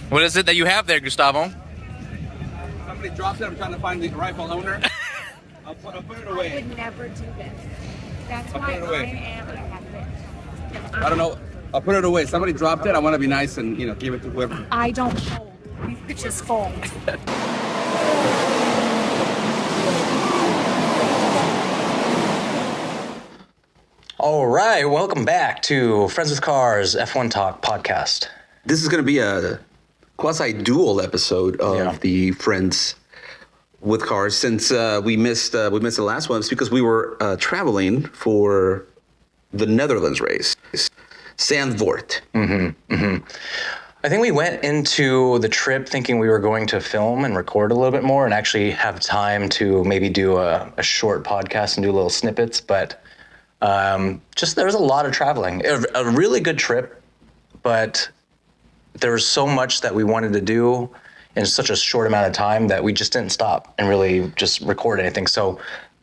What is it that you have there, Gustavo? Somebody dropped it. I'm trying to find the rightful owner. I'll put it away. I would never do this. That's I'll why put it away. I am a Catholic. I don't know. I'll put it away. Somebody dropped it. I want to be nice and give it to whoever. I don't fold. These bitches fold. All right, welcome back to Friends with Cars F1 Talk podcast. This is going to be a quasi-dual episode of the Friends with Cars. Since we missed the last one, it's because we were traveling for the Netherlands race, Zandvoort. I think we went into the trip thinking we were going to film and record a little bit more and actually have time to maybe do a short podcast and do little snippets, but just there was a lot of traveling. A really good trip, but there was so much that we wanted to do in such a short amount of time that we just didn't stop and really just record anything. So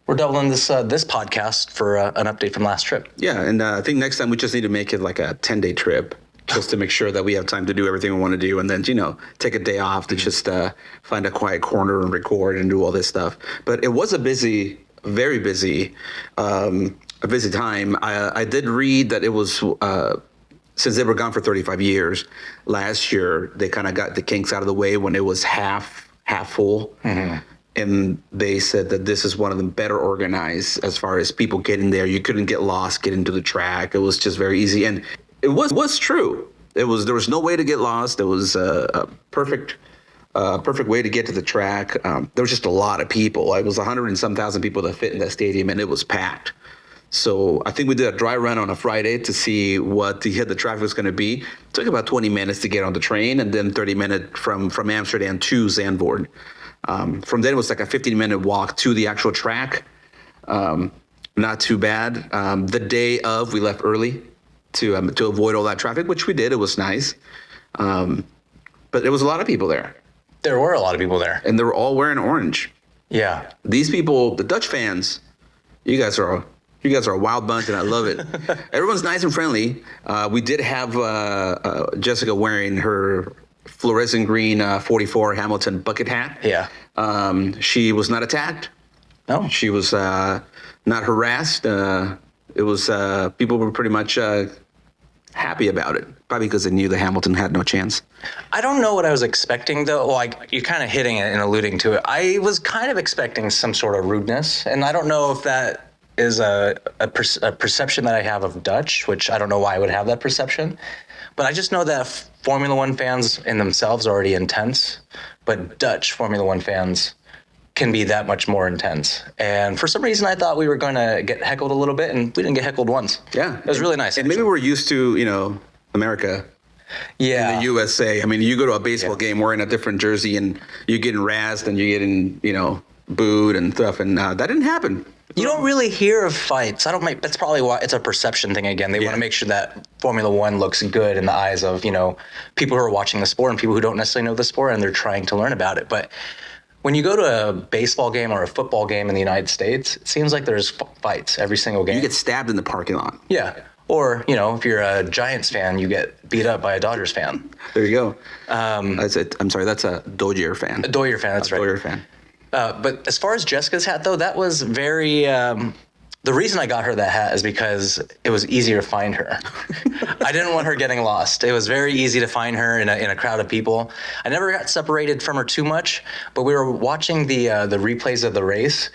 we're doubling this podcast for an update from last trip. Yeah, and I think next time we just need to make it like a 10-day trip just to make sure that we have time to do everything we want to do, and then, take a day off to just find a quiet corner and record and do all this stuff. But it was a busy, very busy, a busy time. I did read that it was, since they were gone for 35 years, last year they kind of got the kinks out of the way when it was half full. And they said that this is one of the better organized as far as people getting there. You couldn't get lost, get into the track. It was just very easy. And it was true. There was no way to get lost. It was a perfect way to get to the track. There was just a lot of people. It was 100 and some thousand people that fit in that stadium, and it was packed. So I think we did a dry run on a Friday to see what the traffic was going to be. It took about 20 minutes to get on the train, and then 30 minutes from Amsterdam to Zandvoort. From then it was like a 15-minute walk to the actual track. Not too bad. The day of, we left early to avoid all that traffic, which we did. It was nice. But there was a lot of people there. There were a lot of people there. And they were all wearing orange. Yeah. These people, the Dutch fans, you guys are a wild bunch, and I love it. Everyone's nice and friendly. We did have Jessica wearing her fluorescent green 44 Hamilton bucket hat. Yeah. She was not attacked. No. She was not harassed. It was people were pretty much happy about it, probably because they knew that Hamilton had no chance. I don't know what I was expecting, though. Like, you're kind of hitting it and alluding to it. I was kind of expecting some sort of rudeness, and I don't know if that is a perception that I have of Dutch, which I don't know why I would have that perception. But I just know that Formula One fans in themselves are already intense, but Dutch Formula One fans can be that much more intense. And for some reason, I thought we were going to get heckled a little bit, and we didn't get heckled once. Yeah. It was really nice. And maybe we're used to, America. Yeah. In the USA. I mean, you go to a baseball game wearing a different jersey, and you're getting razzed, and you're getting, booed and stuff. And that didn't happen. You don't really hear of fights. That's probably why it's a perception thing again. They want to make sure that Formula One looks good in the eyes of, people who are watching the sport and people who don't necessarily know the sport and they're trying to learn about it. But when you go to a baseball game or a football game in the United States, it seems like there's fights every single game. You get stabbed in the parking lot. Yeah. Or, if you're a Giants fan, you get beat up by a Dodgers fan. There you go. That's it. I'm sorry, that's a Dodger fan. A Dodger fan, that's right. Dodger fan. But as far as Jessica's hat, though, that was very... the reason I got her that hat is because it was easier to find her. I didn't want her getting lost. It was very easy to find her in a crowd of people. I never got separated from her too much, but we were watching the replays of the race.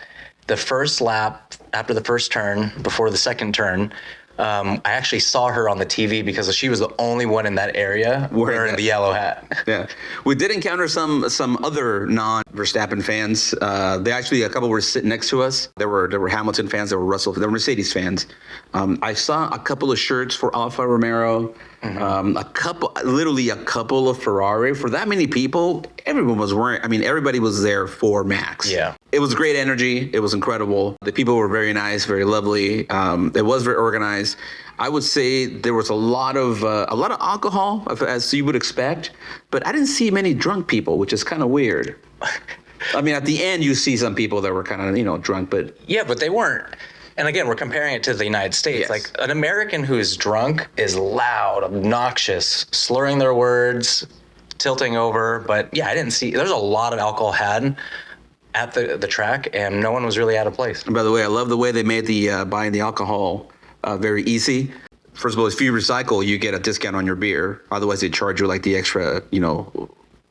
The first lap, after the first turn, before the second turn, I actually saw her on the TV because she was the only one in that area wearing the yellow hat. Yeah. We did encounter some other non-Verstappen fans. A couple were sitting next to us. There were Hamilton fans, there were Mercedes fans. I saw a couple of shirts for Alfa Romeo, a couple of Ferrari. For that many people, everyone was wearing, everybody was there for Max. Yeah. It was great energy. It was incredible. The people were very nice, very lovely. It was very organized. I would say there was a lot of alcohol, as you would expect, but I didn't see many drunk people, which is kind of weird. At the end, you see some people that were kind of, drunk, but... Yeah, but they weren't. And again, we're comparing it to the United States. Yes. Like, an American who's drunk is loud, obnoxious, slurring their words, tilting over. But yeah, I didn't see. There's a lot of alcohol had at the track, and no one was really out of place. And by the way, I love the way they made the buying the alcohol very easy. First of all, if you recycle, you get a discount on your beer. Otherwise, they charge you like the extra,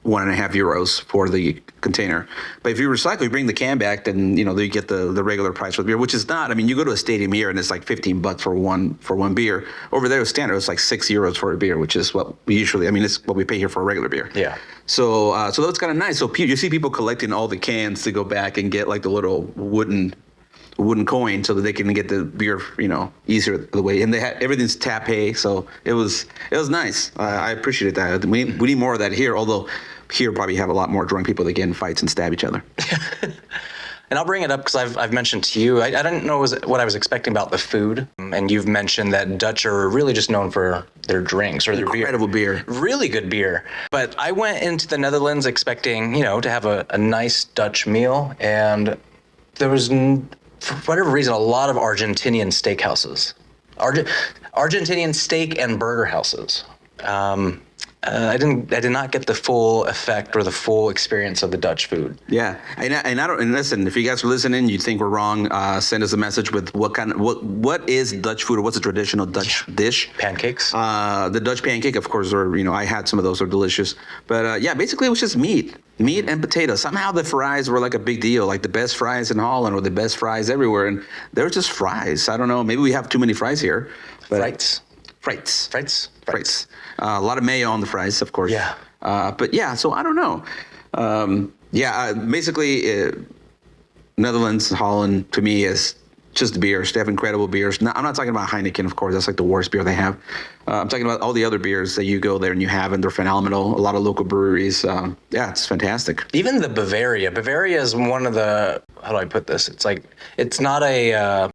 €1.50 for the container. But if you recycle, you bring the can back, then you get the regular price for the beer, which is not. I mean, you go to a stadium here and it's like $15 for one beer. Over there, it's standard. It's like €6 for a beer, which is what we usually. I mean, it's what we pay here for a regular beer. Yeah. So that's kind of nice. So you see people collecting all the cans to go back and get like the little wooden coin so that they can get the beer, easier the way. And everything's tap pay, so it was nice. I appreciated that. We need more of that here. Although here probably have a lot more drunk people that get in fights and stab each other. And I'll bring it up because I've mentioned to you, I didn't know what I was expecting about the food. And you've mentioned that Dutch are really just known for their drinks or their Incredible beer. Really good beer. But I went into the Netherlands expecting, to have a nice Dutch meal. And there was, for whatever reason, a lot of Argentinian steakhouses. Argentinian steak and burger houses. I did not get the full effect or the full experience of the Dutch food. Yeah, and listen, if you guys are listening, you think we're wrong, send us a message with what is Dutch food or what's a traditional Dutch dish? Pancakes. The Dutch pancake, of course, I had some of those, are delicious. But basically it was just meat and potatoes. Somehow the fries were like a big deal, like the best fries in Holland or the best fries everywhere, and they were just fries. I don't know, maybe we have too many fries here. Frites. A lot of mayo on the fries, of course. Yeah. But yeah, so I don't know. Basically, Netherlands, Holland, to me, is just beers. They have incredible beers. I'm not talking about Heineken, of course. That's like the worst beer they have. I'm talking about all the other beers that you go there and you have, and they're phenomenal. A lot of local breweries. It's fantastic. Even the Bavaria. Bavaria is one of the, how do I put this? It's like, it's not a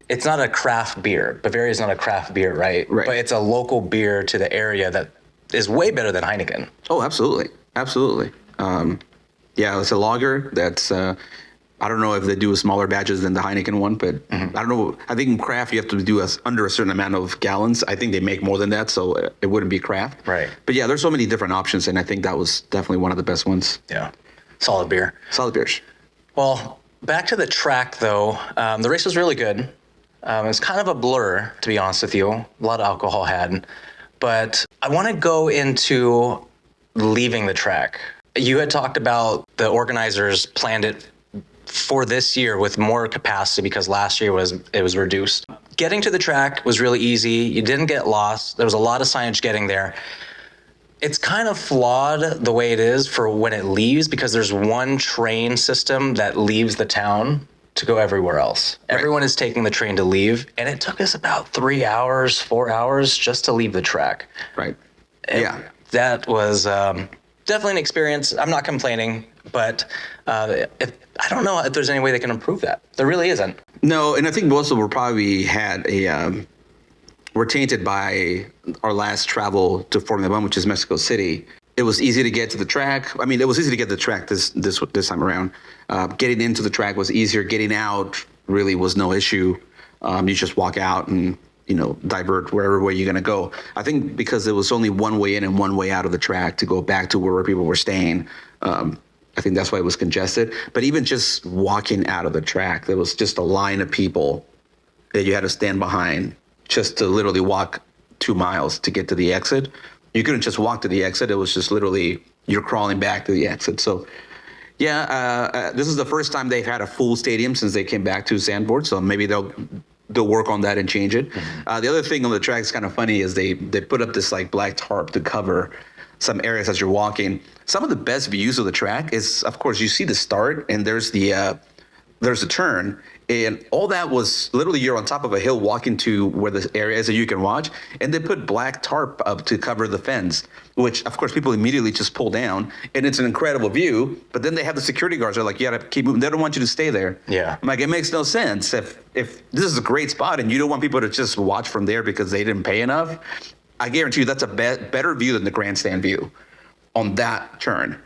craft beer. Bavaria is not a craft beer, right? Right. But it's a local beer to the area that is way better than Heineken. Oh, absolutely. It's a lager that's, I don't know if they do smaller batches than the Heineken one, but I don't know. I think in craft you have to do under a certain amount of gallons. I think they make more than that, so it wouldn't be craft. Right. But yeah, there's so many different options, and I think that was definitely one of the best ones. Yeah. Solid beer. Solid beers. Well, back to the track, though. The race was really good. It was kind of a blur, to be honest with you. A lot of alcohol had. But I want to go into leaving the track. You had talked about the organizers planned it for this year with more capacity because last year it was reduced. Getting to the track was really easy. You didn't get lost. There was a lot of signage getting there. It's kind of flawed the way it is for when it leaves because there's one train system that leaves the town to go everywhere else. Right. Everyone is taking the train to leave, and it took us about 3 hours, 4 hours just to leave the track. Right. That was definitely an experience. I'm not complaining, but I don't know if there's any way they can improve that. There really isn't. No, and I think most of them probably were tainted by our last travel to Formula One, which is Mexico City. It was easy to get to the track. I mean, it was easy to get to the track this time around. Getting into the track was easier. Getting out really was no issue. You just walk out and divert wherever way you're going to go. I think because there was only one way in and one way out of the track to go back to where people were staying. I think that's why it was congested. But even just walking out of the track, there was just a line of people that you had to stand behind just to literally walk 2 miles to get to the exit. You couldn't just walk to the exit. It was just literally you're crawling back to the exit. So, this is the first time they've had a full stadium since they came back to Zandvoort. So maybe they'll work on that and change it. Mm-hmm. The other thing on the track is kind of funny is they put up this like black tarp to cover some areas as you're walking. Some of the best views of the track is, of course, you see the start and there's the turn. And all that was literally you're on top of a hill walking to where the area is that you can watch. And they put black tarp up to cover the fence, which, of course, people immediately just pull down. And it's an incredible view. But then they have the security guards. They're like, you got to keep moving. They don't want you to stay there. Yeah. I'm like, it makes no sense. If this is a great spot and you don't want people to just watch from there because they didn't pay enough, I guarantee you that's a better view than the grandstand view on that turn.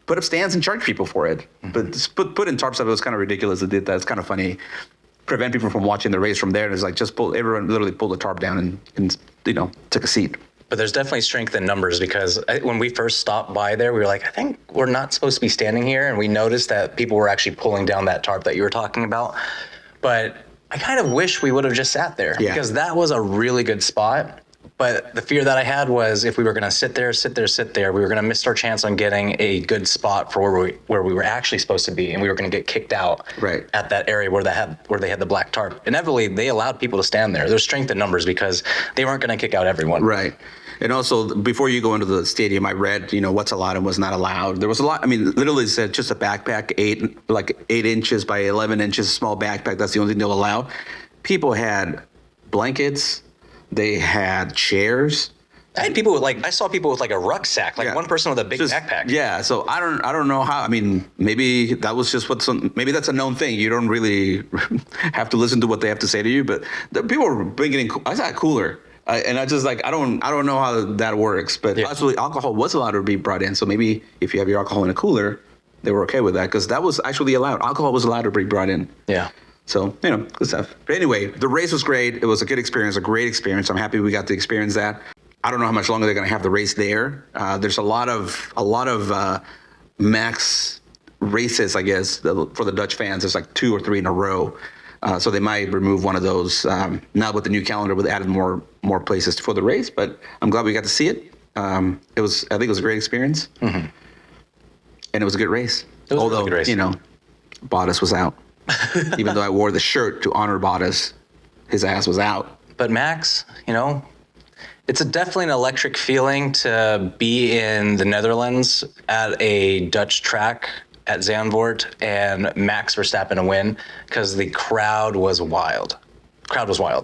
Put up stands and charge people for it. Mm-hmm. But put in tarps up, it was kind of ridiculous. They did that. It's kind of funny. Prevent people from watching the race from there. And it's like everyone literally pulled the tarp down and took a seat. But there's definitely strength in numbers because when we first stopped by there, we were like, I think we're not supposed to be standing here. And we noticed that people were actually pulling down that tarp that you were talking about. But I kind of wish we would have just sat there because that was a really good spot. But the fear that I had was if we were going to sit there, we were going to miss our chance on getting a good spot for where we were actually supposed to be, and we were going to get kicked out at that area where they had the black tarp. Inevitably, they allowed people to stand there. There's strength in numbers because they weren't going to kick out everyone. Right. And also, before you go into the stadium, I read, what's allowed and what's not allowed. There was a lot. I mean, literally said just a backpack, 8 inches by 11 inches, small backpack. That's the only thing they'll allow. People had blankets. They had chairs. I saw people with like a rucksack, one person with a big backpack. Yeah. So I don't know how. I mean, maybe that was just maybe that's a known thing. You don't really have to listen to what they have to say to you. But the people were bringing in. I saw a cooler. And I just I don't know how that works, but actually alcohol was allowed to be brought in. So maybe if you have your alcohol in a cooler, they were okay with that because that was actually allowed. Alcohol was allowed to be brought in. Yeah. So, good stuff. But anyway, the race was great. It was a good experience, a great experience. I'm happy we got to experience that. I don't know how much longer they're going to have the race there. There's a lot of max races, I guess, for the Dutch fans. There's like 2 or 3 in a row. So they might remove one of those now with the new calendar, with added more places for the race. But I'm glad we got to see it. I think it was a great experience, and it was a good race. Although, a really good race. Bottas was out. Even though I wore the shirt to honor Bottas, his ass was out. But Max, it's definitely an electric feeling to be in the Netherlands at a Dutch track at Zandvoort and Max Verstappen to win because the crowd was wild.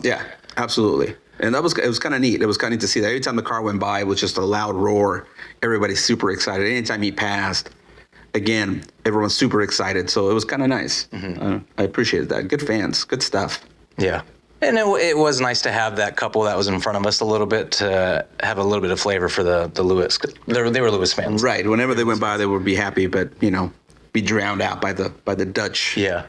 Yeah, absolutely. And it was kind of neat. It was kind of neat to see that. Every time the car went by, it was just a loud roar. Everybody's super excited. Anytime he passed, again, everyone's super excited. So it was kind of nice. I appreciated that. Good fans. Good stuff. Yeah. And it was nice to have that couple that was in front of us a little bit to have a little bit of flavor for the Lewis. They were Lewis fans. Right. Whenever they went by, they would be happy, but, be drowned out by the Dutch. Yeah.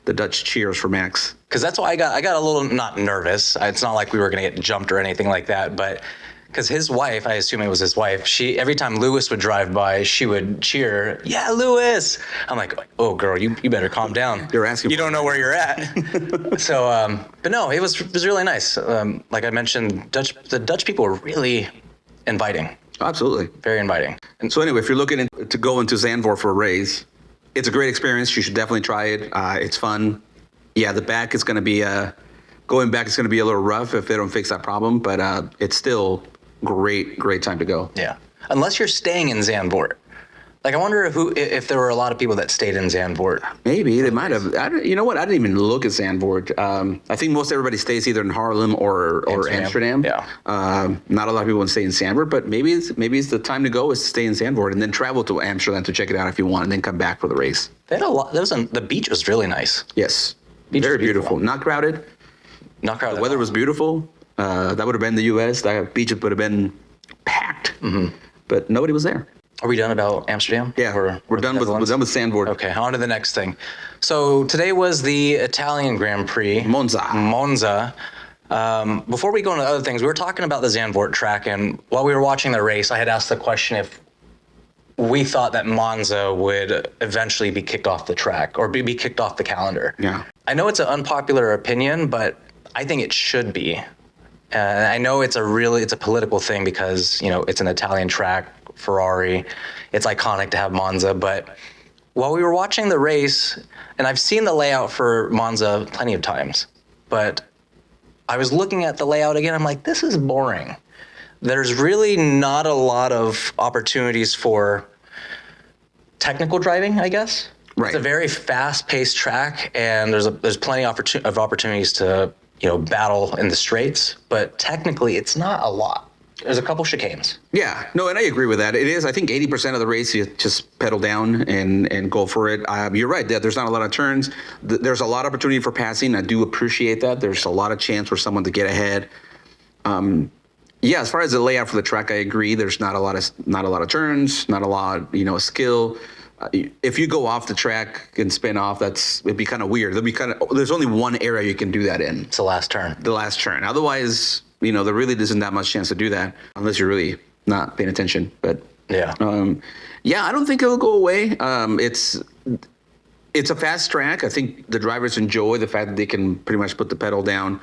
The Dutch cheers for Max. Because that's why I got a little not nervous. It's not like we were going to get jumped or anything like that, but because his wife, I assume it was his wife, every time Lewis would drive by, she would cheer, "Yeah, Lewis." I'm like, "Oh, girl, you better calm down. You're asking. You don't know where you're at." So, but no, it was really nice. Like I mentioned, the Dutch people were really inviting. Absolutely. Very inviting. And so anyway, if you're looking to go into Zandvoort for a race, it's a great experience. You should definitely try it. It's fun. Yeah, the back is going to be going back is going to be a little rough if they don't fix that problem, but it's still great time to go. Yeah, unless you're staying in Zandvoort. Like, I wonder if there were a lot of people that stayed in Zandvoort. Maybe they might have. You know what? I didn't even look at Zandvoort. I think most everybody stays either in Haarlem or Amsterdam. Yeah. Not a lot of people want to stay in Zandvoort, but maybe it's the time to go is to stay in Zandvoort and then travel to Amsterdam to check it out if you want, and then come back for the race. They had a lot. The beach was really nice. Yes, very beautiful. Not crowded. Not crowded. The weather was beautiful. That would have been the U.S. That beach would have been packed, but nobody was there. Are we done about Amsterdam? Yeah, we're done with Zandvoort. Okay, on to the next thing. So today was the Italian Grand Prix. Monza. Before we go into other things, we were talking about the Zandvoort track, and while we were watching the race, I had asked the question if we thought that Monza would eventually be kicked off the track or be kicked off the calendar. Yeah. I know it's an unpopular opinion, but I think it should be. I know it's a political thing because, it's an Italian track, Ferrari. It's iconic to have Monza, but while we were watching the race, and I've seen the layout for Monza plenty of times, but I was looking at the layout again, I'm like, this is boring. There's really not a lot of opportunities for technical driving, I guess. Right. It's a very fast-paced track, and there's plenty of opportunities to battle in the straights, but technically it's not a lot. There's a couple chicanes. Yeah, no, and I agree with that. It is, I think 80% of the race, you just pedal down and go for it. You're right, there's not a lot of turns. There's a lot of opportunity for passing. I do appreciate that. There's a lot of chance for someone to get ahead. Yeah, as far as the layout for the track, I agree. There's not a lot of turns, not a lot, skill. If you go off the track and spin off, it'd be kind of weird. There's only one area you can do that in. It's the last turn. The last turn. Otherwise, there really isn't that much chance to do that unless you're really not paying attention. But Yeah. I don't think it'll go away. It's a fast track. I think the drivers enjoy the fact that they can pretty much put the pedal down.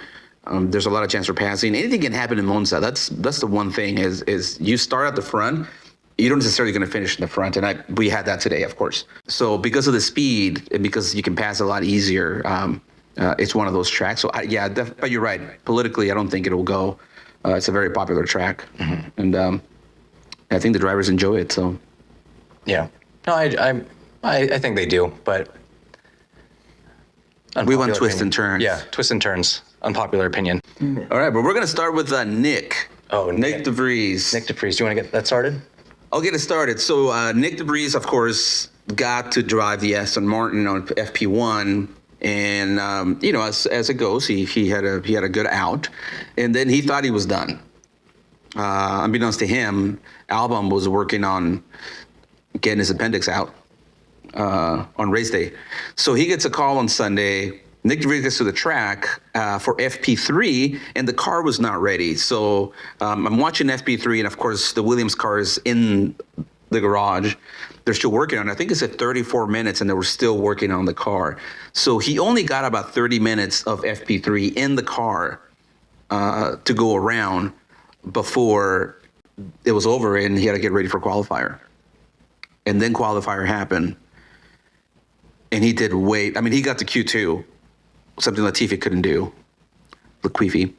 There's a lot of chance for passing. Anything can happen in Monza. That's the one thing is you start at the front, you don't necessarily going to finish in the front. And we had that today, of course. So because of the speed and because you can pass a lot easier, it's one of those tracks. So but you're right. Politically, I don't think it'll go. It's a very popular track, and I think the drivers enjoy it. So Yeah. No, I think they do, but we want unpopular twists and opinion. turns. Yeah, twists and turns. Unpopular opinion. All right, but we're going to start with Nick. Oh, Nick DeVries. Nick DeVries. Do you want to get that started? I'll get it started. So Nick DeVries, of course, got to drive the Aston Martin on FP1, and as it goes, he had a good out, and then he thought he was done. Unbeknownst to him, Albon was working on getting his appendix out on race day, so he gets a call on Sunday. Nick DeVries gets to the track for FP3, and the car was not ready. So I'm watching FP3, and of course, the Williams car is in the garage. They're still working on it. I think it's at 34 minutes, and they were still working on the car. So he only got about 30 minutes of FP3 in the car to go around before it was over, and he had to get ready for qualifier. And then qualifier happened, and he did wait. I mean, he got to Q2. Something Latifi couldn't do. Latifi.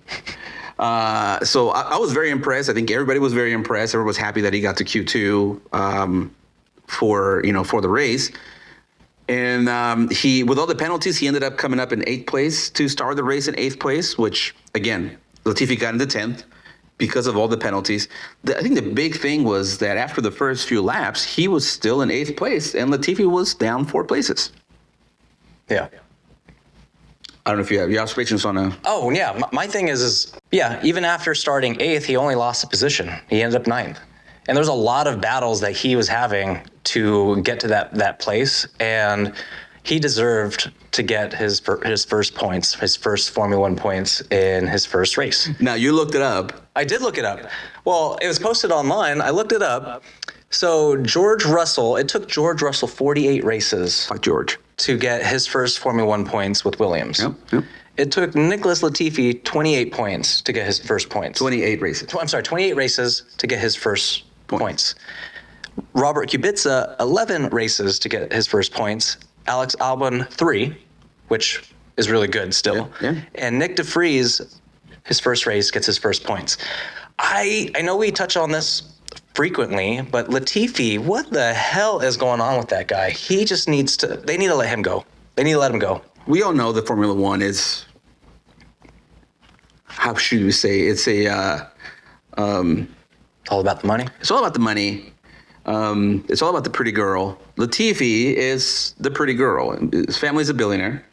So I was very impressed. I think everybody was very impressed. Everyone was happy that he got to Q2 for the race. And he, with all the penalties, he ended up coming up in 8th place to start the race in 8th place, which, again, Latifi got into 10th because of all the penalties. I think the big thing was that after the first few laps, he was still in 8th place, and Latifi was down 4 places. Yeah. I don't know if you have your observations on a... Oh, yeah. My thing is even after starting 8th, he only lost a position. He ended up 9th. And there's a lot of battles that he was having to get to that place, and he deserved to get his first points, his first Formula One points in his first race. Now, you looked it up. I did look it up. Well, it was posted online. I looked it up. So George Russell, it took George Russell 48 races Fuck George. to get his first Formula One points with Williams. Yep. It took Nicholas Latifi 28 points to get his first points. 28 races. 28 races to get his first points. Robert Kubica, 11 races to get his first points. Alex Albon, 3, which is really good still. Yeah. And Nick DeVries, his first race, gets his first points. I know we touch on this frequently, but Latifi, what the hell is going on with that guy? He just they need to let him go. They need to let him go. We all know that Formula One is, how should we say, it's All about the money. it's all about the money. It's all about the pretty girl. Latifi is the pretty girl. His family's a billionaire.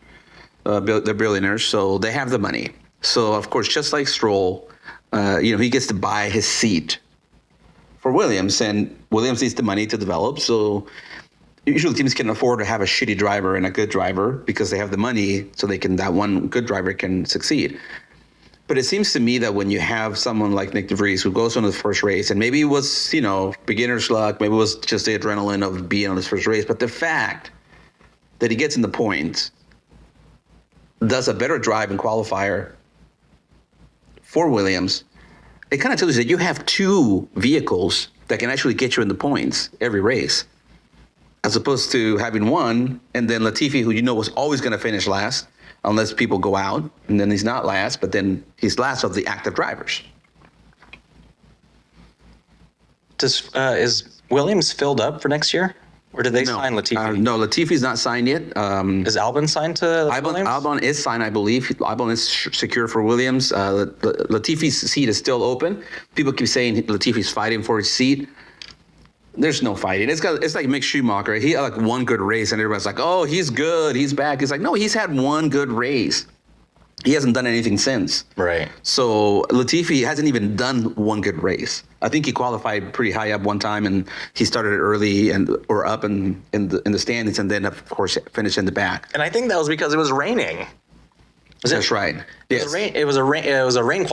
They're billionaires, so they have the money. So, of course, just like Stroll, he gets to buy his seat for Williams, and Williams needs the money to develop. So usually teams can afford to have a shitty driver and a good driver because they have the money, so that one good driver can succeed. But it seems to me that when you have someone like Nick DeVries who goes on his first race, and maybe it was, beginner's luck, maybe it was just the adrenaline of being on his first race, but the fact that he gets in the points, does a better drive in qualifier for Williams, it kind of tells you that you have 2 vehicles that can actually get you in the points every race, as opposed to having one, and then Latifi, who was always going to finish last, unless people go out, and then he's not last, but then he's last of the active drivers. Is Williams filled up for next year? Or did they sign Latifi? No, Latifi's not signed yet. Is Albon signed to Williams? Albon is signed, I believe. Albon is secure for Williams. Latifi's seat is still open. People keep saying Latifi's fighting for his seat. There's no fighting. It's like Mick Schumacher. He had like one good race, and everybody's like, "Oh, he's good. He's back." It's like, no, he's had one good race. He hasn't done anything since. Right. So Latifi hasn't even done one good race. I think he qualified pretty high up one time, and he started early or up in the standings, and then of course finished in the back. And I think that was because it was raining. That's right. Yes. It was a rain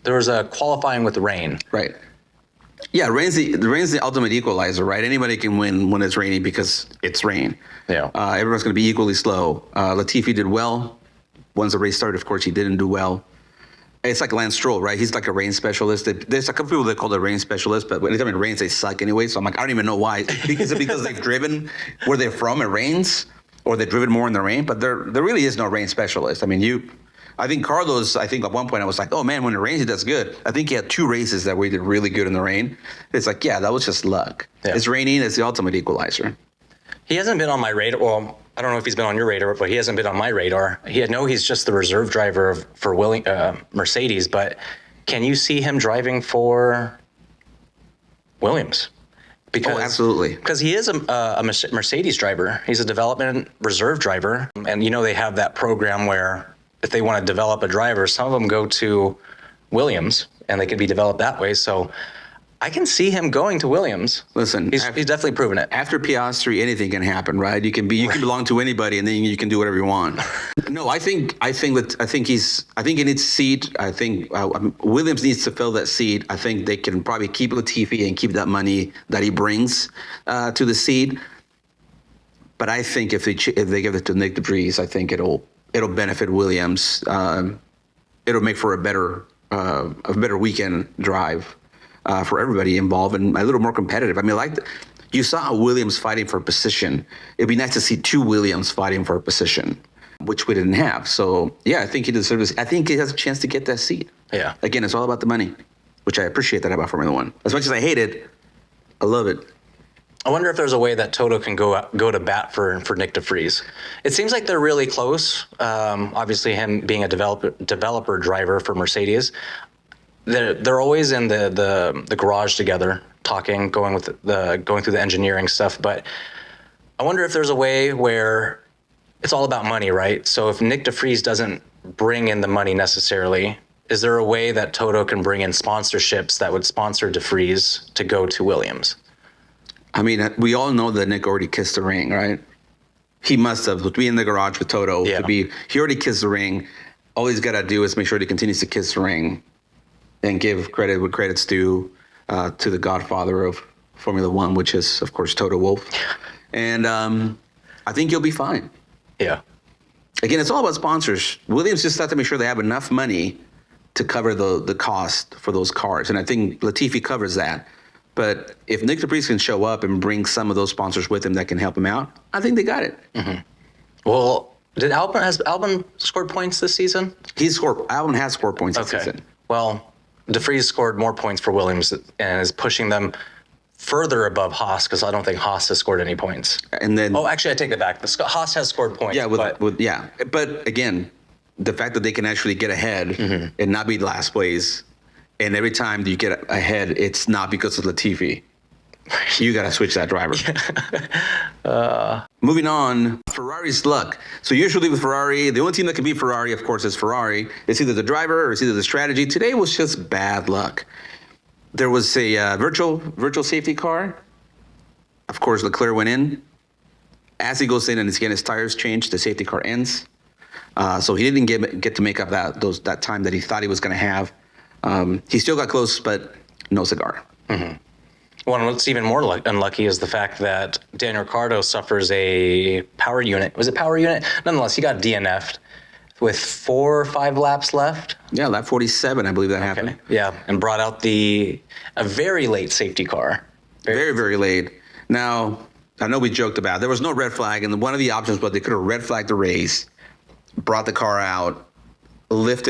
there was a qualifying with rain. Right. Yeah, the rain's the ultimate equalizer, right? Anybody can win when it's raining because it's rain. Yeah. Everyone's going to be equally slow. Latifi did well. Once the race started, of course, he didn't do well. It's like Lance Stroll, right? He's like a rain specialist. There's a couple people that call it a rain specialist, but anytime it rains, they suck anyway. So I'm like, I don't even know why. Is it because they've driven where they're from, it rains, or they've driven more in the rain? But there really is no rain specialist. I mean, I think Carlos, at one point I was like, oh man, when it rains, he does good. I think he had 2 races that we did really good in the rain. It's like, yeah, that was just luck. Yeah. It's raining. It's the ultimate equalizer. He hasn't been on my radar. Well, I don't know if he's been on your radar, but he hasn't been on my radar. He's just the reserve driver for Mercedes, but can you see him driving for Williams? Oh, absolutely. Because he is a Mercedes driver. He's a development reserve driver. And, they have that program where if they want to develop a driver, some of them go to Williams and they can be developed that way. So I can see him going to Williams. Listen, he's definitely proven it. After Piastri, anything can happen, right? You can belong to anybody, and then you can do whatever you want. No, I think he needs a seat. I think Williams needs to fill that seat. I think they can probably keep Latifi and keep that money that he brings to the seat. But I think if they give it to Nick de Vries, I think it'll benefit Williams. It'll make for a better weekend drive. For everybody involved and a little more competitive. I mean, you saw Williams fighting for position. It'd be nice to see 2 Williams fighting for a position, which we didn't have. So, yeah, I think he deserves. I think he has a chance to get that seat. Yeah. Again, it's all about the money, which I appreciate that about Formula One. As much as I hate it, I love it. I wonder if there's a way that Toto can go to bat for Nick de Vries. It seems like they're really close. Obviously, him being a developer driver for Mercedes. They're always in the garage together, talking, going through the engineering stuff. But I wonder if there's a way where it's all about money, right? So if Nick de Vries doesn't bring in the money necessarily, is there a way that Toto can bring in sponsorships that would sponsor de Vries to go to Williams? I mean, we all know that Nick already kissed the ring, right? He must have. To be in the garage with Toto, he already kissed the ring. All he's got to do is make sure he continues to kiss the ring. And give credit where credit's due to the godfather of Formula One, which is, of course, Toto Wolff. And I think you'll be fine. Yeah. Again, it's all about sponsors. Williams just have to make sure they have enough money to cover the cost for those cars. And I think Latifi covers that. But if Nick de Vries can show up and bring some of those sponsors with him that can help him out, I think they got it. Mm-hmm. Well, has Albon scored points this season? Albon has scored points this season. Well, de Vries scored more points for Williams and is pushing them further above Haas because I don't think Haas has scored any points. And then, actually, I take that back. Haas has scored points. Yeah, but again, the fact that they can actually get ahead and not be last place, and every time you get ahead, it's not because of Latifi. You got to switch that driver. Moving on, Ferrari's luck. So usually with Ferrari, the only team that can beat Ferrari, of course, is Ferrari. It's either the driver or it's either the strategy. Today was just bad luck. There was a virtual safety car. Of course, Leclerc went in. As he goes in and he's getting his tires changed, the safety car ends. So he didn't get to make up that time that he thought he was going to have. He still got close, but no cigar. Mm-hmm. Well, what's even more unlucky is the fact that Daniel Ricciardo suffers a power unit. Was it power unit? Nonetheless, he got DNF'd with 4 or 5 laps left. Yeah, lap 47, I believe that happened. Yeah, and brought out a very late safety car. Very, very late. Now, I know we joked about it. There was no red flag, and one of the options was they could have red flagged the race, brought the car out, brought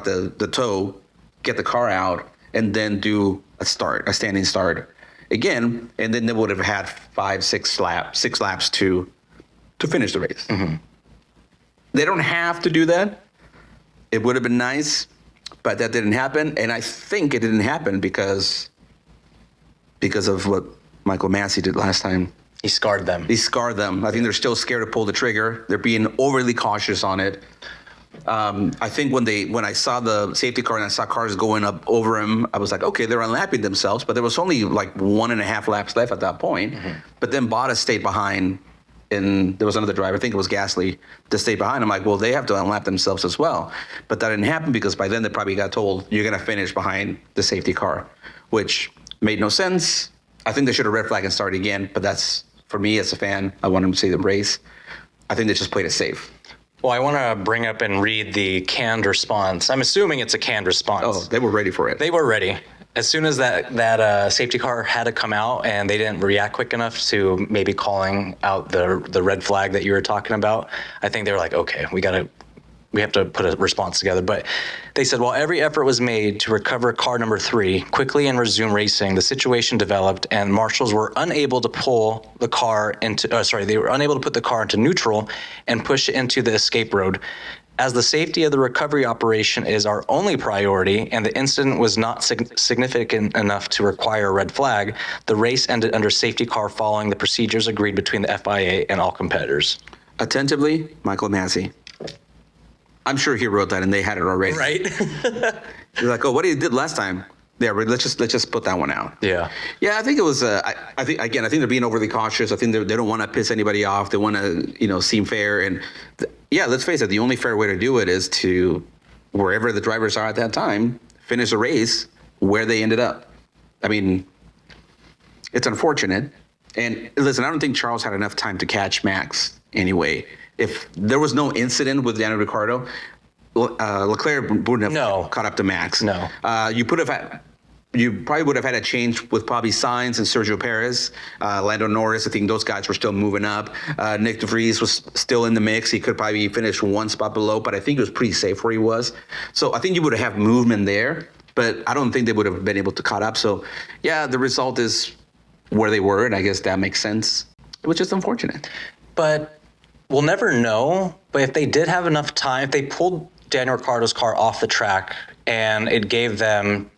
the tow, get the car out, and then do a standing start. Again, and then they would have had 6 laps to finish the race. Mm-hmm. They don't have to do that. It would have been nice, but that didn't happen. And I think it didn't happen because of what Michael Massey did last time. He scarred them. I think they're still scared to pull the trigger. They're being overly cautious on it. I think when I saw the safety car and I saw cars going up over him, I was like, okay, they're unlapping themselves, but there was only like 1.5 laps left at that point. Mm-hmm. But then Bottas stayed behind and there was another driver, I think it was Gasly, that stayed behind. I'm like, well, they have to unlap themselves as well. But that didn't happen because by then they probably got told, you're going to finish behind the safety car, which made no sense. I think they should have red flagged and started again, but that's, for me as a fan, I want them to see them race. I think they just played it safe. Well, I want to bring up and read the canned response. I'm assuming it's a canned response. Oh, they were ready for it. They were ready. As soon as that safety car had to come out and they didn't react quick enough to maybe calling out the red flag that you were talking about, I think they were like, okay, we have to put a response together. But they said, while every effort was made to recover car number 3 quickly and resume racing, the situation developed and marshals were unable to pull the car into, they were unable to put the car into neutral and push it into the escape road. As the safety of the recovery operation is our only priority and the incident was not significant enough to require a red flag, the race ended under safety car following the procedures agreed between the FIA and all competitors. Attentively, Michael Massey. I'm sure he wrote that and they had it already. Right? You're like, oh, what he did last time? Yeah, let's just put that one out. Yeah. Yeah, I think it was. I think they're being overly cautious. I think they don't want to piss anybody off. They want to, seem fair. And yeah, let's face it. The only fair way to do it is to wherever the drivers are at that time, finish the race where they ended up. I mean, it's unfortunate. And listen, I don't think Charles had enough time to catch Max anyway. If there was no incident with Daniel Ricciardo, Leclerc wouldn't have caught up to Max. No. You probably would have had a change with probably Sainz and Sergio Perez, Lando Norris. I think those guys were still moving up. Nick de Vries was still in the mix. He could probably finish one spot below, but I think it was pretty safe where he was. So I think you would have movement there, but I don't think they would have been able to caught up. So yeah, the result is where they were, and I guess that makes sense. It was just unfortunate. But we'll never know. But if they did have enough time, if they pulled Daniel Ricciardo's car off the track and it gave them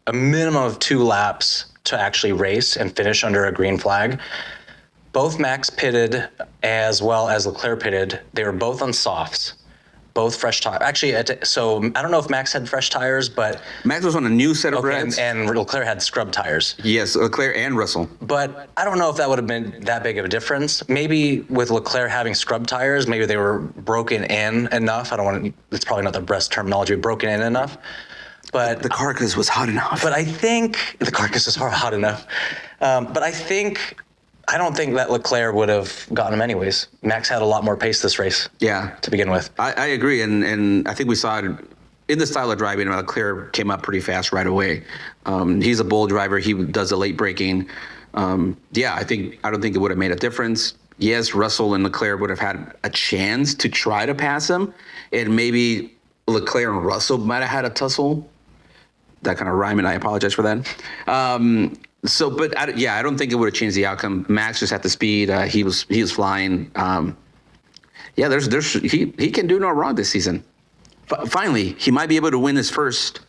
a minimum of 2 laps to actually race and finish under a green flag, both Max pitted as well as Leclerc pitted. They were both on softs, both fresh tires. Actually, so I don't know if Max had fresh tires, but Max was on a new set of reds. And Leclerc had scrub tires. Yes, Leclerc and Russell. But I don't know if that would have been that big of a difference. Maybe with Leclerc having scrub tires, maybe they were broken in enough. It's probably not the best terminology, broken in enough. But the carcass was hot enough. But I think the carcass is hot enough. But I don't think that Leclerc would have gotten him anyways. Max had a lot more pace this race. Yeah. To begin with. I agree. And I think we saw it in the style of driving. Leclerc came up pretty fast right away. He's a bold driver. He does the late braking. I don't think it would have made a difference. Yes, Russell and Leclerc would have had a chance to try to pass him. And maybe Leclerc and Russell might have had a tussle. That kind of rhyme, and I apologize for that. I don't think it would have changed the outcome. Max just had the speed. He was flying. He can do no wrong this season. Finally, he might be able to win his first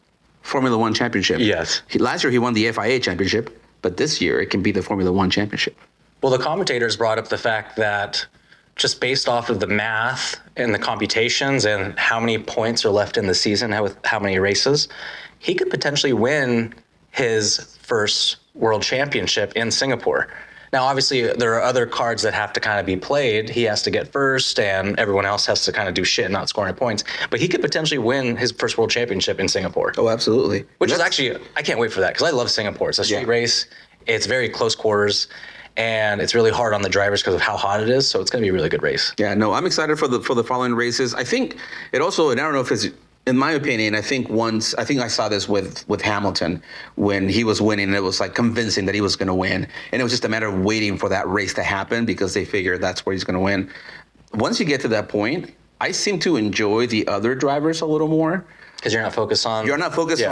Formula One championship. Yes. Last year he won the FIA championship, but this year it can be the Formula One championship. Well, the commentators brought up the fact that just based off of the math and the computations and how many points are left in the season, with how many races, he could potentially win his first world championship in Singapore. Now, obviously, there are other cards that have to kind of be played. He has to get first, and everyone else has to kind of do shit, not score any points. But he could potentially win his first world championship in Singapore. Oh, absolutely. Which is actually, I can't wait for that, because I love Singapore. It's a street race. It's very close quarters. And it's really hard on the drivers because of how hot it is. So it's going to be a really good race. Yeah, no, I'm excited for the following races. I think it also, and I don't know if it's, in my opinion, I think I saw this with Hamilton when he was winning, and it was like convincing that he was going to win. And it was just a matter of waiting for that race to happen because they figured that's where he's going to win. Once you get to that point, I seem to enjoy the other drivers a little more. Because you're not focused on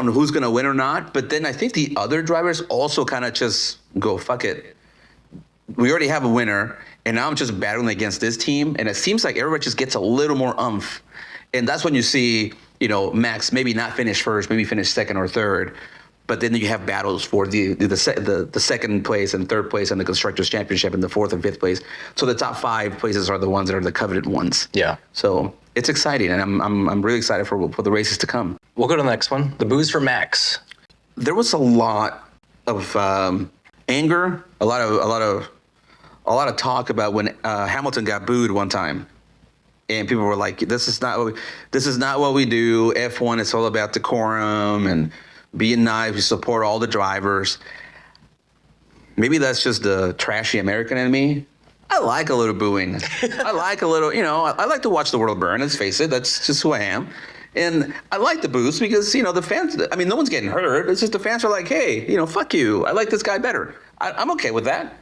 who's going to win or not. But then I think the other drivers also kind of just go, fuck it. We already have a winner, and now I'm just battling against this team. And it seems like everybody just gets a little more oomph. And that's when you see, Max maybe not finish first, maybe finish second or third. But then you have battles for the second place and third place in the Constructors' Championship and the fourth and fifth place. So the top 5 places are the ones that are the coveted ones. Yeah. So it's exciting, and I'm really excited for the races to come. We'll go to the next one. The booze for Max. There was a lot of anger, a lot a lot of talk about when Hamilton got booed one time. And people were like, this is not what we do. F1 is all about decorum and being nice. We support all the drivers. Maybe that's just the trashy American in me. I like a little booing. I like a little, I like to watch the world burn. Let's face it, that's just who I am. And I like the boost because, the fans, no one's getting hurt. It's just the fans are like, hey, fuck you. I like this guy better. I'm okay with that.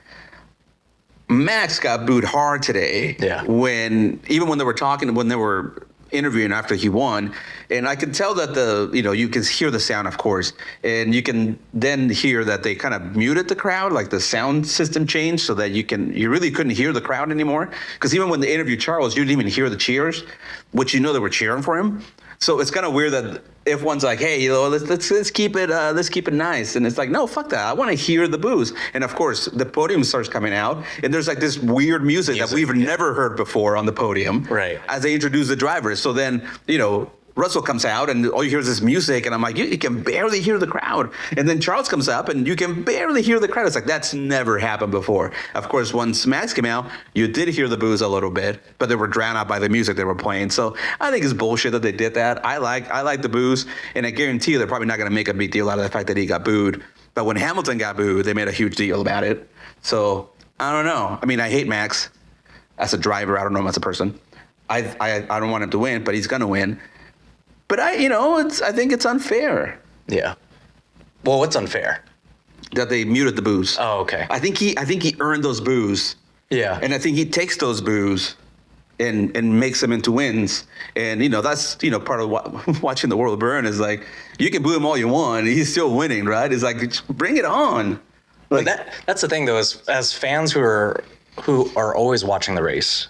Max got booed hard today. Yeah. When they were interviewing after he won, and I could tell that you can hear the sound, of course, and you can then hear that they kind of muted the crowd, like the sound system changed so that you really couldn't hear the crowd anymore. Because even when they interviewed Charles, you didn't even hear the cheers, which they were cheering for him. So it's kind of weird that if one's like, hey, let's keep it nice, and it's like, no, fuck that. I want to hear the boos. And of course, the podium starts coming out, and there's like this weird music that we've never heard before on the podium, right? As they introduce the drivers. So then, Russell comes out, and all you hear is this music, and I'm like, you can barely hear the crowd. And then Charles comes up, and you can barely hear the crowd. It's like, that's never happened before. Of course, once Max came out, you did hear the boos a little bit, but they were drowned out by the music they were playing. So I think it's bullshit that they did that. I like the boos, and I guarantee you they're probably not going to make a big deal out of the fact that he got booed. But when Hamilton got booed, they made a huge deal about it. So I don't know. I hate Max as a driver. I don't know him as a person. I don't want him to win, but he's going to win. But I think it's unfair. Yeah. Well, what's unfair? That they muted the boos. Oh, okay. I think he earned those boos. Yeah. And I think he takes those boos and makes them into wins. And that's part of watching the world burn is like you can boo him all you want, he's still winning, right? It's like bring it on. Like, but that's the thing though, is as fans who are always watching the race,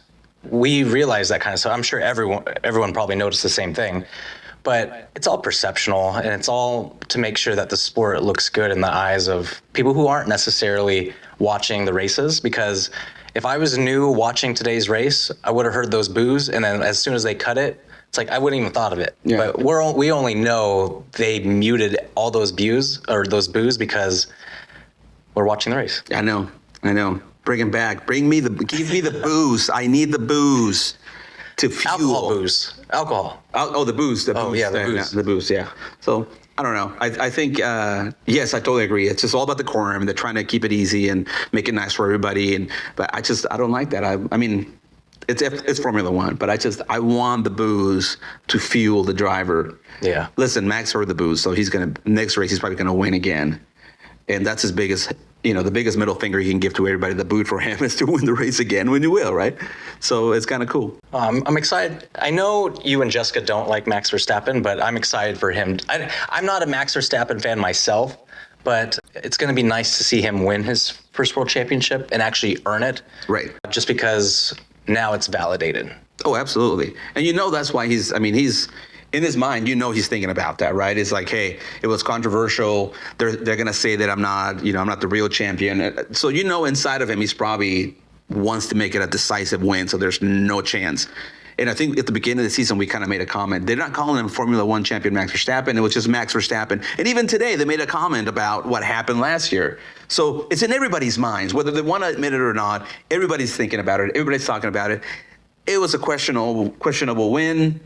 we realize that kind of stuff. I'm sure everyone probably noticed the same thing. But it's all perceptional, and it's all to make sure that the sport looks good in the eyes of people who aren't necessarily watching the races. Because if I was new watching today's race, I would have heard those boos, and then as soon as they cut it, it's like I wouldn't even thought of it. Yeah. But we only know they muted all those boos because we're watching the race. I know. Bring him back. Give me the booze. I need the booze to fuel. Alcohol booze. Alcohol. The booze. The booze. Yeah, the booze. The booze, yeah. So, I don't know. I think, yes, I totally agree. It's just all about the quorum. They're trying to keep it easy and make it nice for everybody. But I don't like that. It's Formula One, but I want the booze to fuel the driver. Yeah. Listen, Max heard the booze, so next race, he's probably going to win again. And that's his biggest, the biggest middle finger he can give to everybody that booed for him is to win the race again when you will, right? So it's kind of cool. I'm excited. I know you and Jessica don't like Max Verstappen, but I'm excited for him. I'm not a Max Verstappen fan myself, but it's going to be nice to see him win his first world championship and actually earn it. Right. Just because now it's validated. Oh, absolutely. And that's why he's in his mind, he's thinking about that, right? It's like, hey, it was controversial. They're gonna say that I'm not the real champion. So inside of him, he's probably wants to make it a decisive win. So there's no chance. And I think at the beginning of the season, we kind of made a comment. They're not calling him Formula One champion Max Verstappen. It was just Max Verstappen. And even today, they made a comment about what happened last year. So it's in everybody's minds, whether they want to admit it or not. Everybody's thinking about it. Everybody's talking about it. It was a questionable win.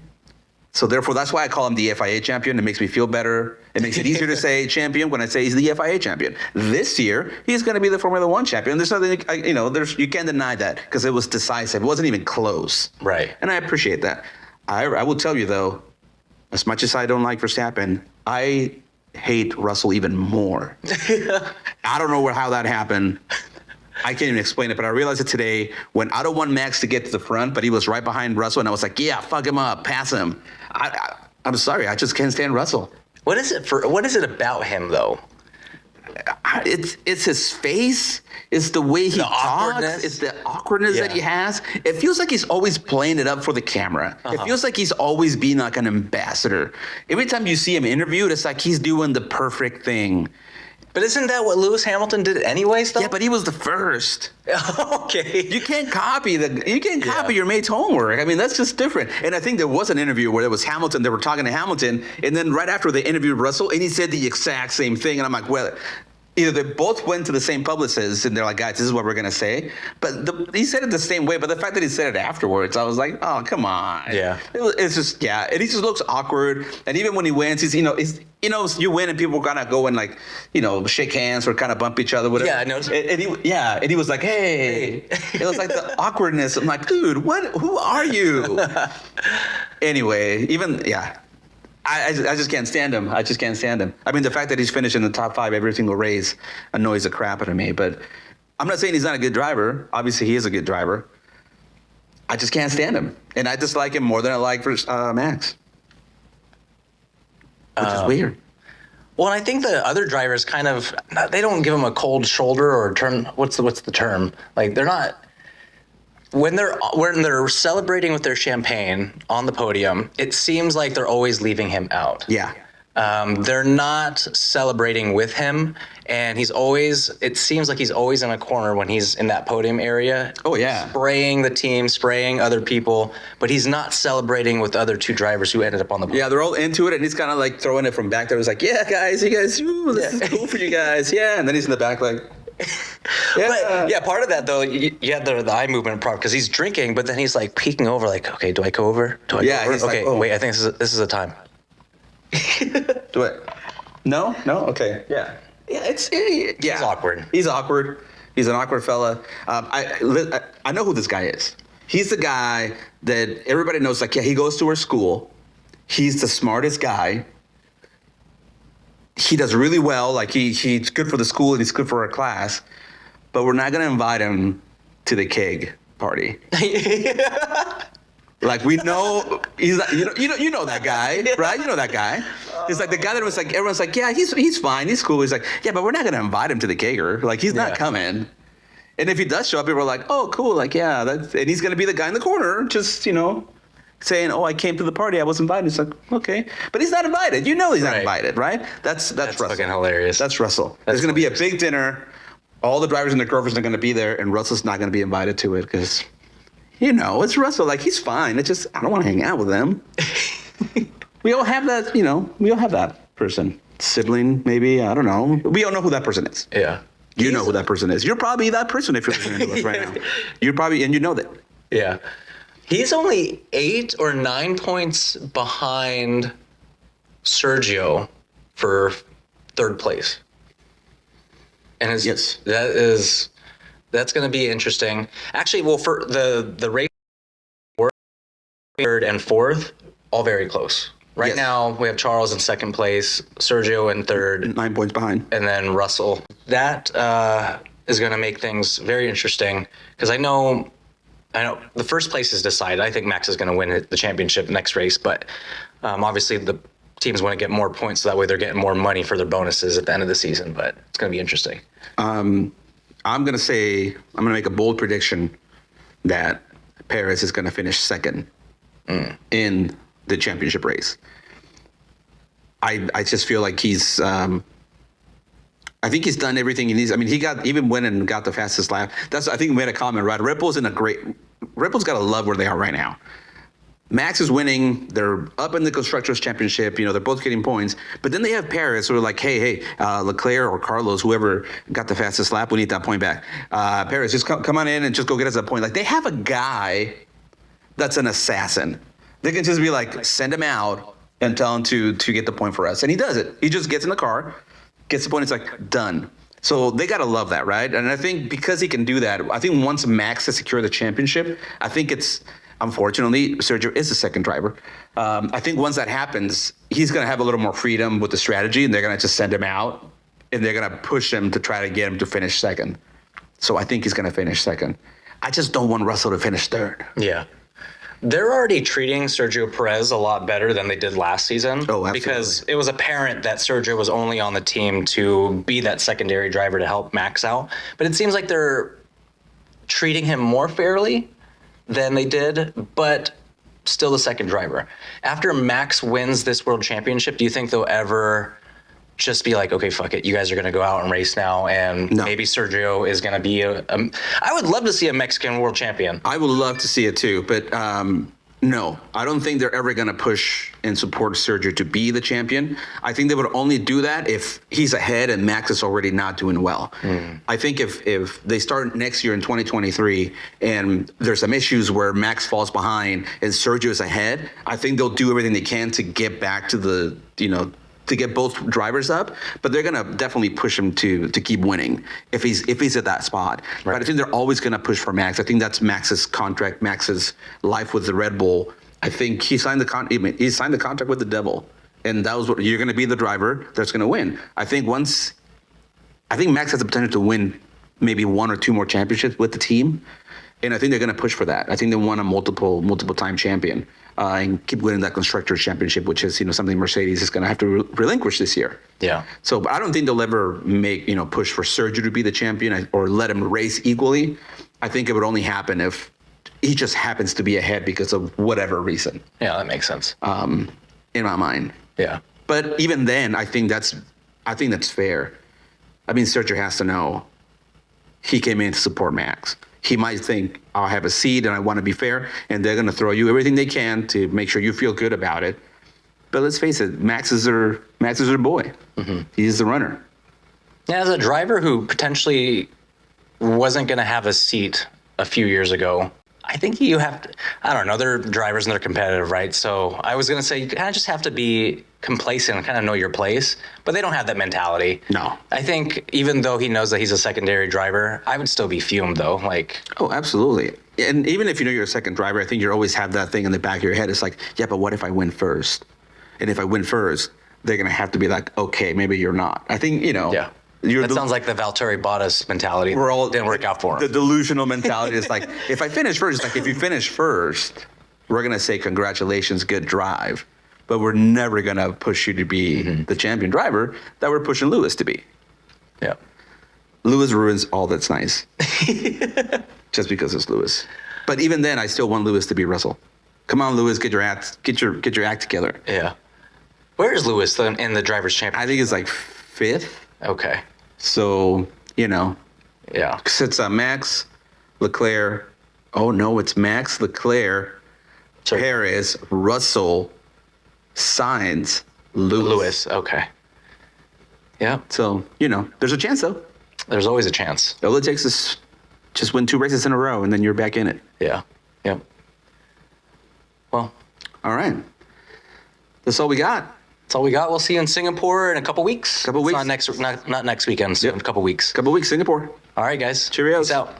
So therefore, that's why I call him the FIA champion. It makes me feel better. It makes it easier to say champion when I say he's the FIA champion. This year, he's going to be the Formula One champion. There's nothing, you can't deny that because it was decisive. It wasn't even close. Right. And I appreciate that. I will tell you, though, as much as I don't like Verstappen, I hate Russell even more. I don't know how that happened. I can't even explain it, but I realized it today when I don't want Max to get to the front, but he was right behind Russell, and I was like, yeah, fuck him up, pass him. I'm sorry, I just can't stand Russell. What is it about him, though? It's his face. It's the way he talks. It's the awkwardness that he has. It feels like he's always playing it up for the camera. It feels like he's always being like an ambassador. Every time you see him interviewed, it's like he's doing the perfect thing. But isn't that what Lewis Hamilton did anyways, though? Yeah, but he was the first. Okay. You can't copy your mate's homework. I mean, that's just different. And I think there was an interview where it was Hamilton. They were talking to Hamilton, and then right after they interviewed Russell, and he said the exact same thing. And I'm like, well, either they both went to the same publicist and they're like, guys, this is what we're gonna say. But he said it the same way. But the fact that he said it afterwards, I was like, oh, come on. Yeah. It's just and he just looks awkward. And even when he wins, he's you win and people kind of go and like shake hands or kind of bump each other. Whatever. Yeah, I noticed. And he was like, hey. It was like the awkwardness. I'm like, dude, what? Who are you? Anyway, I just can't stand him. I just can't stand him. I mean, the fact that he's finished in the top 5 every single race annoys the crap out of me. But I'm not saying he's not a good driver. Obviously, he is a good driver. I just can't stand him. And I dislike him more than I like Max. Which is weird. Well, and I think the other drivers kind of, they don't give him a cold shoulder or turn, what's the term? Like, they're not... When they're celebrating with their champagne on the podium, it seems like they're always leaving him out. Yeah. They're not celebrating with him, and it seems like he's always in a corner when he's in that podium area. Oh, yeah. Spraying the team, spraying other people, but he's not celebrating with the other 2 drivers who ended up on the podium. Yeah, they're all into it, and he's kind of like throwing it from back there. He's like, yeah, guys, this is cool for you guys. Yeah, and then he's in the back like... But yeah, part of that though, you had the eye movement problem because he's drinking, but then he's like peeking over, like, okay, do I go over? Do I go over? He's okay, like, oh. wait, I think this is a time. Do it. No, okay, yeah. He's awkward. He's awkward. He's an awkward fella. I know who this guy is. He's the guy that everybody knows. Like, yeah, he goes to our school. He's the smartest guy. He does really well. Like he's good for the school and he's good for our class, but we're not gonna invite him to the keg party. Like we know he's not, you know that guy, right? You know that guy. It's like the guy that was like everyone's like, yeah, he's fine, he's cool. He's like, yeah, but we're not gonna invite him to the kegger. Like he's not coming. And if he does show up, people are like, oh, cool, like and he's gonna be the guy in the corner, just saying, oh, I came to the party, I was invited. It's like, okay. But he's not invited. You know he's not invited, right? That's Russell. Fucking hilarious. That's Russell. There's going to be a big dinner. All the drivers and their girlfriends are going to be there, and Russell's not going to be invited to it because, it's Russell. Like, he's fine. It's just, I don't want to hang out with him. We all have that, we all have that person. Sibling, maybe. I don't know. We all know who that person is. Yeah. You know who that person is. You're probably that person if you're listening to us right now. You're probably, and you know that. Yeah. He's only 8 or 9 points behind Sergio for 3rd place. And that's going to be interesting. Actually, well, for the race, 3rd and 4th, all very close. Right now, we have Charles in 2nd place, Sergio in 3rd. 9 points behind. And then Russell. That is going to make things very interesting because I know the 1st place is decided. I think Max is going to win the championship next race, but obviously the teams want to get more points so that way they're getting more money for their bonuses at the end of the season, but it's going to be interesting. I'm going to make a bold prediction that Perez is going to finish 2nd in the championship race. I just feel like he's I think he's done everything he needs. I mean, he went and got the fastest lap. I think we made a comment, right? Ripple's got to love where they are right now. Max is winning. They're up in the Constructors' Championship. They're both getting points. But then they have Paris who are like, hey, Leclerc or Carlos, whoever got the fastest lap, we need that point back. Paris, just come on in and just go get us that point. Like, they have a guy that's an assassin. They can just be like, send him out and tell him to get the point for us. And he does it. He just gets in the car, gets the point, it's like, done. So they got to love that, right? And I think because he can do that, I think once Max has secured the championship, I think unfortunately, Sergio is the 2nd driver. I think once that happens, he's going to have a little more freedom with the strategy, and they're going to just send him out, and they're going to push him to try to get him to finish 2nd. So I think he's going to finish 2nd. I just don't want Russell to finish 3rd. Yeah. They're already treating Sergio Perez a lot better than they did last season. Oh, absolutely. Because it was apparent that Sergio was only on the team to be that secondary driver to help Max out. But it seems like they're treating him more fairly than they did, but still the 2nd driver. After Max wins this world championship, do you think they'll ever just be like, okay, fuck it, you guys are going to go out and race now, and maybe Sergio is going to be I would love to see a Mexican world champion. I would love to see it too, but No, I don't think they're ever going to push and support Sergio to be the champion. I think they would only do that if he's ahead and Max is already not doing well. I think if they start next year in 2023 and there's some issues where Max falls behind and Sergio is ahead, I think they'll do everything they can to get back to the, to get both drivers up, but they're gonna definitely push him to keep winning if he's at that spot. Right. But I think they're always gonna push for Max. I think that's Max's contract, Max's life with the Red Bull. I think he signed the contract with the devil, and that was what you're gonna be the driver that's gonna win. I think Max has the potential to win maybe one or two more championships with the team. And I think they're going to push for that. I think they want a multiple time champion and keep winning that constructors championship, which is something Mercedes is going to have to relinquish this year. Yeah. So, but I don't think they'll ever make push for Sergio to be the champion or let him race equally. I think it would only happen if he just happens to be ahead because of whatever reason. Yeah, that makes sense. In my mind. Yeah. But even then, I think that's fair. I mean, Sergio has to know he came in to support Max. He might think, I'll have a seat and I want to be fair, and they're going to throw you everything they can to make sure you feel good about it. But let's face it, Max is their boy. Mm-hmm. He's the runner. Yeah, as a driver who potentially wasn't going to have a seat a few years ago, I think you have to, I don't know, they're drivers and they're competitive, right? So I was going to say you kind of just have to be complacent and kind of know your place, but they don't have that mentality. No. I think even though he knows that he's a secondary driver, I would still be fumed though. Oh, absolutely. And even if you're a second driver, I think you always have that thing in the back of your head. It's like, yeah, but what if I win first? And if I win first, they're going to have to be like, okay, maybe you're not. I think, Yeah. That sounds like the Valtteri Bottas mentality. Didn't work out for him. The delusional mentality is like, if I finish first, it's like, if you finish first, we're going to say, congratulations, good drive. But we're never going to push you to be the champion driver that we're pushing Lewis to be. Yeah. Lewis ruins all that's nice. Just because it's Lewis. But even then, I still want Lewis to be Russell. Come on, Lewis, get your act together. Yeah. Where is Lewis then in the drivers' championship? I think it's like 5th. Okay. So, Yeah. because it's Max, Leclerc. Oh, no, it's Max, Leclerc, Perez, Russell, Sainz, Lewis. Okay. Yeah. So, there's a chance, though. There's always a chance. All it takes is just win 2 races in a row, and then you're back in it. Yeah. Yep. Well. All right. That's all we got. That's all we got. We'll see you in Singapore in a couple weeks. Couple weeks. Not next weekend, so in a couple weeks. Couple weeks, Singapore. All right, guys. Cheerios. Peace out.